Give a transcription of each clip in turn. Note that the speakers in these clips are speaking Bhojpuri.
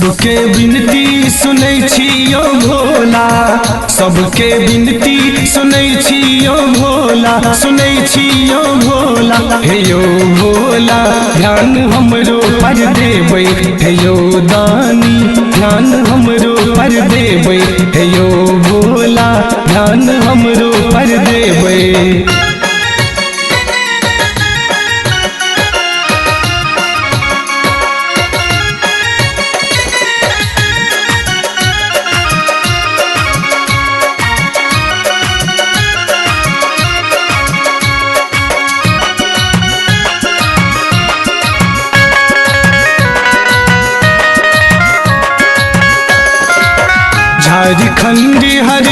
सबके विनती सुनै छियो भोला, सबके विनती सुनै छियो भोला, सुनै छियो भोला। हे यो भोला ध्यान हमरो पर देबै, हे यो दानी ध्यान हमरो पर देबै, हे यो भोला ध्यान हमरो पर देबै। झारखंड हर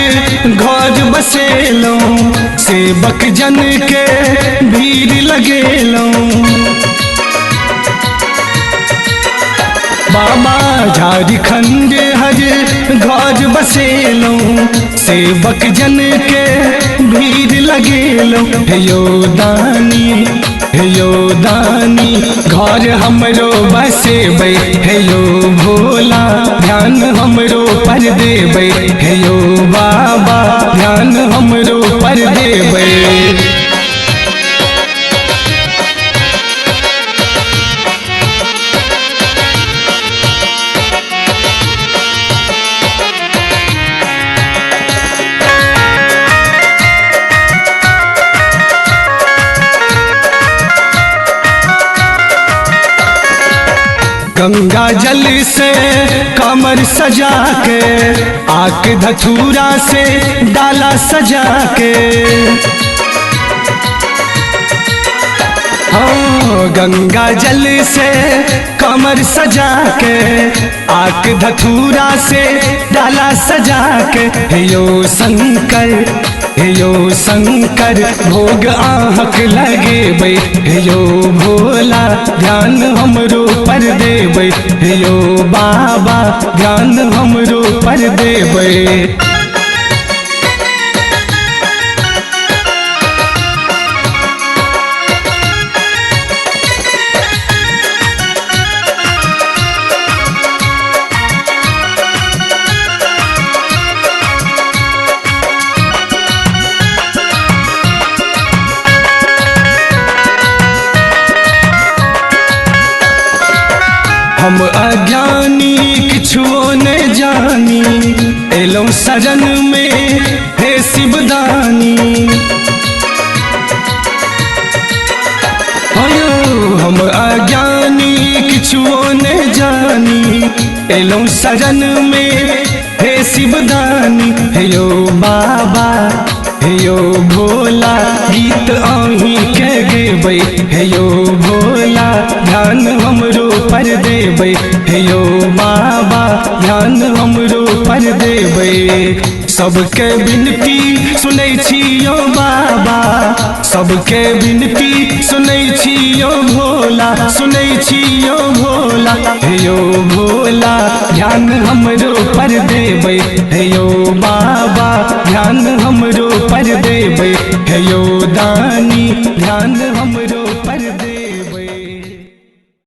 घर बसेलौं, सेवक जन के भीड़ लगेलौं। बाबा झारखंड हर घर बसेलौं, सेवक जन के भीड़ लगेलौं। हे यो दानी, हे यो दानी घर हमरो बसेबै, हे यो भोला ध्यान हमरो पर देबै, हे यो बाबा ध्यान हमरो पर देबै। गंगा जल से कमर सजा के, आक धतूरा से डाला सजा के। हाँ गंगा जल से कमर सजा के, आक धतूरा से डाला सजा के। हे यो शंकर, हे यो शंकर भोग आहक लगेबै, हे यो भोला ध्यान हमरो पर देबै, हे यो बाबा ध्यान हमरो पर देबै। हम अज्ञानी किछुओ ने जानी, एलौं शरण में हे शिवदानी। हम अज्ञानी किछुओ ने जानी, एलौं शरण में हे शिवदानी। हे यो बाबा, हे यो भोला गीत आही के गेबै, हे यो भोला ध्यान हमरो पर देबै, हे यो बाबा ध्यान हमरो पर देबै। सबके विनती सुनै छियो बाबा, सबके विनती सुनै छियो भोला, सुनै छियो भोला। हे यो भोला ध्यान हमरो पर देबै, हे यो बाबा ध्यान हमरो पर देबै, हे यो दानी ध्यान हमरो पर देबै।